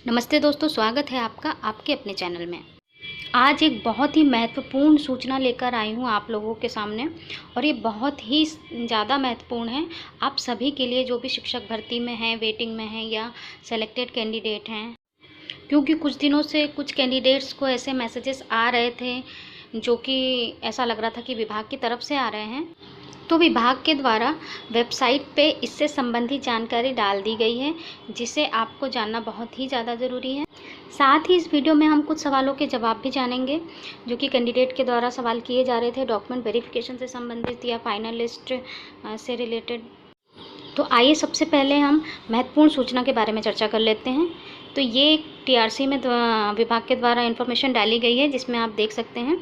नमस्ते दोस्तों, स्वागत है आपका आपके अपने चैनल में। आज एक बहुत ही महत्वपूर्ण सूचना लेकर आई हूँ आप लोगों के सामने और ये बहुत ही ज़्यादा महत्वपूर्ण है आप सभी के लिए जो भी शिक्षक भर्ती में हैं, वेटिंग में हैं या सेलेक्टेड कैंडिडेट हैं। क्योंकि कुछ दिनों से कुछ कैंडिडेट्स को ऐसे मैसेजेस आ रहे थे जो कि ऐसा लग रहा था कि विभाग की तरफ से आ रहे हैं। तो विभाग के द्वारा वेबसाइट पे इससे संबंधित जानकारी डाल दी गई है, जिसे आपको जानना बहुत ही ज़्यादा ज़रूरी है। साथ ही इस वीडियो में हम कुछ सवालों के जवाब भी जानेंगे जो कि कैंडिडेट के द्वारा सवाल किए जा रहे थे डॉक्यूमेंट वेरिफिकेशन से संबंधित या फाइनल लिस्ट से रिलेटेड। तो आइए सबसे पहले हम महत्वपूर्ण सूचना के बारे में चर्चा कर लेते हैं। तो ये टीआरसी में विभाग के द्वारा इन्फॉर्मेशन डाली गई है, जिसमें आप देख सकते हैं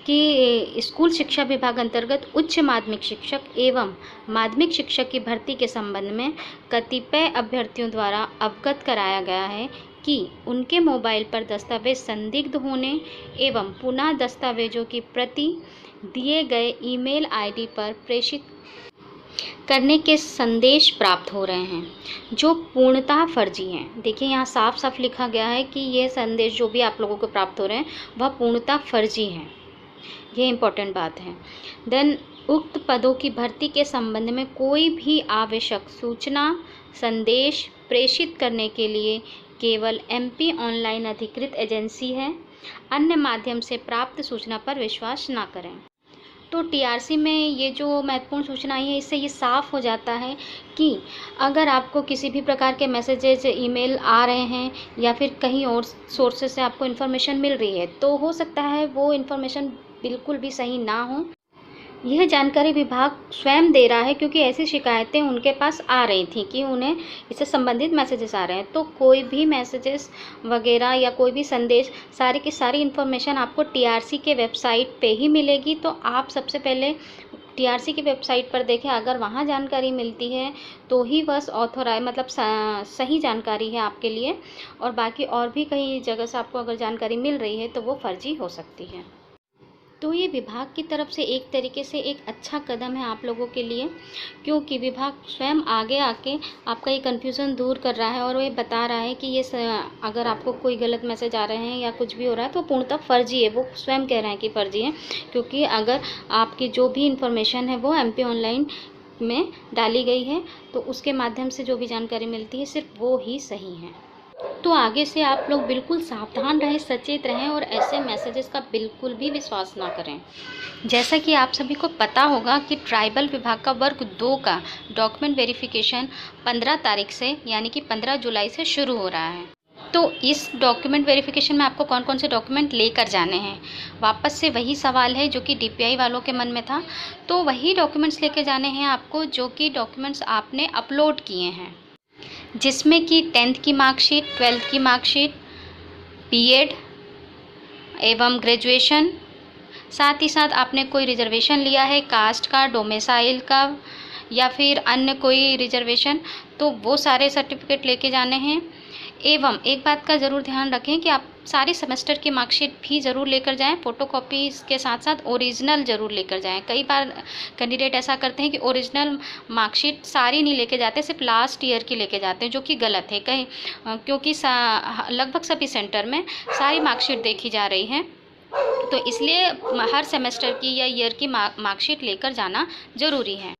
कि स्कूल शिक्षा विभाग अंतर्गत उच्च माध्यमिक शिक्षक एवं माध्यमिक शिक्षक की भर्ती के संबंध में कतिपय अभ्यर्थियों द्वारा अवगत कराया गया है कि उनके मोबाइल पर दस्तावेज संदिग्ध होने एवं पुनः दस्तावेजों की प्रति दिए गए ईमेल आईडी पर प्रेषित करने के संदेश प्राप्त हो रहे हैं जो पूर्णतः फर्जी हैं। देखिए यहाँ साफ साफ लिखा गया है कि ये संदेश जो भी आप लोगों को प्राप्त हो रहे हैं वह पूर्णतः फर्जी हैं। ये इम्पोर्टेंट बात है। देन उक्त पदों की भर्ती के संबंध में कोई भी आवश्यक सूचना संदेश प्रेषित करने के लिए केवल एमपी ऑनलाइन अधिकृत एजेंसी है, अन्य माध्यम से प्राप्त सूचना पर विश्वास न करें। तो टीआरसी में ये जो महत्वपूर्ण सूचना आई है, इससे ये साफ़ हो जाता है कि अगर आपको किसी भी प्रकार के मैसेजेज ईमेल आ रहे हैं या फिर कहीं और सोर्सेज से आपको इन्फॉर्मेशन मिल रही है, तो हो सकता है वो इन्फॉर्मेशन बिल्कुल भी सही ना हो। यह जानकारी विभाग स्वयं दे रहा है क्योंकि ऐसी शिकायतें उनके पास आ रही थी कि उन्हें इससे संबंधित मैसेजेस आ रहे हैं। तो कोई भी मैसेजेस वगैरह या कोई भी संदेश, सारी की सारी इन्फॉर्मेशन आपको टीआरसी के वेबसाइट पे ही मिलेगी। तो आप सबसे पहले टीआरसी की वेबसाइट पर देखें, अगर वहाँ जानकारी मिलती है तो ही बस मतलब सही जानकारी है आपके लिए, और बाकी और भी कई जगह से आपको अगर जानकारी मिल रही है तो वो फर्जी हो सकती है। तो ये विभाग की तरफ से एक तरीके से एक अच्छा कदम है आप लोगों के लिए, क्योंकि विभाग स्वयं आगे आके आपका ये कन्फ्यूज़न दूर कर रहा है और वो ये बता रहा है कि ये अगर आपको कोई गलत मैसेज आ रहे हैं या कुछ भी हो रहा है तो पूर्णतः फर्जी है। वो स्वयं कह रहे हैं कि फर्जी है, क्योंकि अगर आपकी जो भी इन्फॉर्मेशन है वो एमपी ऑनलाइन में डाली गई है तो उसके माध्यम से जो भी जानकारी मिलती है सिर्फ वो ही सही है। तो आगे से आप लोग बिल्कुल सावधान रहें, सचेत रहें और ऐसे मैसेजेस का बिल्कुल भी विश्वास ना करें। जैसा कि आप सभी को पता होगा कि ट्राइबल विभाग का वर्ग 2 का डॉक्यूमेंट वेरिफिकेशन 15 तारीख से यानी कि 15 जुलाई से शुरू हो रहा है। तो इस डॉक्यूमेंट वेरिफिकेशन में आपको कौन कौन से डॉक्यूमेंट लेकर जाने हैं, वापस से वही सवाल है जो कि डीपीआई वालों के मन में था। तो वही डॉक्यूमेंट्स लेकर जाने हैं आपको जो कि डॉक्यूमेंट्स आपने अपलोड किए हैं, जिसमें कि 10th की मार्कशीट, 12th की मार्कशीट, बीएड एवं ग्रेजुएशन, साथ ही साथ आपने कोई रिजर्वेशन लिया है, कास्ट का, डोमिसाइल का या फिर अन्य कोई रिजर्वेशन, तो वो सारे सर्टिफिकेट लेके जाने हैं। एवं एक बात का ज़रूर ध्यान रखें कि आप सारी सेमेस्टर की मार्कशीट भी ज़रूर लेकर जाएं, फ़ोटोकॉपीज़ के साथ साथ ओरिजिनल ज़रूर लेकर जाएं। कई बार कैंडिडेट ऐसा करते हैं कि ओरिजिनल मार्कशीट सारी नहीं लेके जाते, सिर्फ लास्ट ईयर की लेके जाते हैं, जो कि गलत है। कहीं क्योंकि लगभग सभी सेंटर में सारी मार्कशीट देखी जा रही है, तो इसलिए हर सेमेस्टर की या ईयर की मार्कशीट लेकर जाना ज़रूरी है।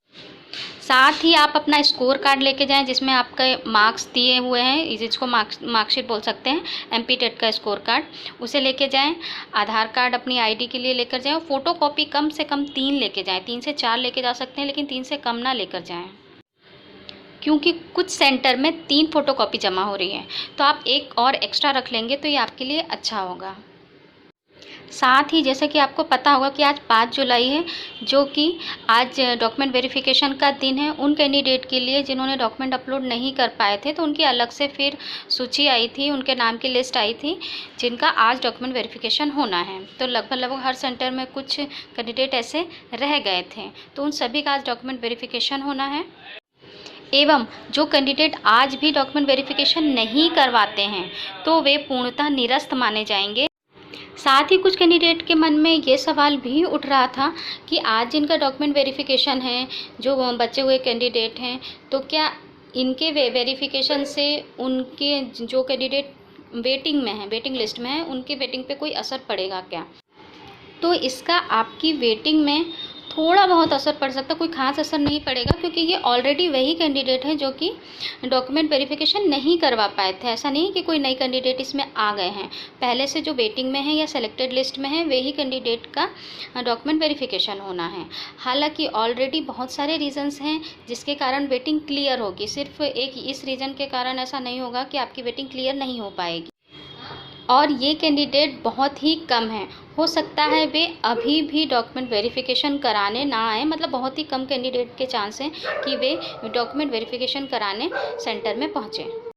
साथ ही आप अपना स्कोर कार्ड लेके जाएं, जिसमें आपके मार्क्स दिए हुए हैं, जिसको मार्कशीट बोल सकते हैं, एमपी टेट का स्कोर कार्ड, उसे लेके जाएं। आधार कार्ड अपनी आईडी के लिए लेकर जाएं और फ़ोटोकॉपी कम से कम 3 लेके जाएं। 3 से 4 लेके जा सकते हैं, लेकिन 3 से कम ना लेकर जाएं, क्योंकि कुछ सेंटर में 3 फ़ोटोकॉपी जमा हो रही है। तो आप एक और एक्स्ट्रा रख लेंगे तो ये आपके लिए अच्छा होगा। साथ ही जैसे कि आपको पता होगा कि आज 5 जुलाई है, जो कि आज डॉक्यूमेंट वेरिफिकेशन का दिन है। उन कैंडिडेट के लिए जिन्होंने डॉक्यूमेंट अपलोड नहीं कर पाए थे, तो उनकी अलग से फिर सूची आई थी, उनके नाम की लिस्ट आई थी जिनका आज डॉक्यूमेंट वेरिफिकेशन होना है। तो लगभग हर सेंटर में कुछ कैंडिडेट ऐसे रह गए थे, तो उन सभी का आज डॉक्यूमेंट वेरिफिकेशन होना है। एवं जो कैंडिडेट आज भी डॉक्यूमेंट वेरिफिकेशन नहीं करवाते हैं तो वे पूर्णतः निरस्त माने जाएंगे। साथ ही कुछ कैंडिडेट के मन में ये सवाल भी उठ रहा था कि आज जिनका डॉक्यूमेंट वेरिफिकेशन है, जो बचे हुए कैंडिडेट हैं, तो क्या इनके वेरिफिकेशन से उनके जो कैंडिडेट वेटिंग में हैं, वेटिंग लिस्ट में हैं, उनकी वेटिंग पे कोई असर पड़ेगा क्या? तो इसका आपकी वेटिंग में थोड़ा बहुत असर पड़ सकता है, कोई ख़ास असर नहीं पड़ेगा, क्योंकि ये ऑलरेडी वही कैंडिडेट हैं जो कि डॉक्यूमेंट वेरिफिकेशन नहीं करवा पाए थे। ऐसा नहीं कि कोई नई कैंडिडेट इसमें आ गए हैं, पहले से जो वेटिंग में है या सेलेक्टेड लिस्ट में है वही कैंडिडेट का डॉक्यूमेंट वेरिफिकेशन होना है। हालांकि ऑलरेडी बहुत सारे रीज़न्स हैं जिसके कारण वेटिंग क्लियर होगी, सिर्फ एक इस रीज़न के कारण ऐसा नहीं होगा कि आपकी वेटिंग क्लियर नहीं हो पाएगी। और ये कैंडिडेट बहुत ही कम हैं, हो सकता है वे अभी भी डॉक्यूमेंट वेरिफिकेशन कराने ना आए, मतलब बहुत ही कम कैंडिडेट के चांस हैं कि वे डॉक्यूमेंट वेरिफिकेशन कराने सेंटर में पहुँचें।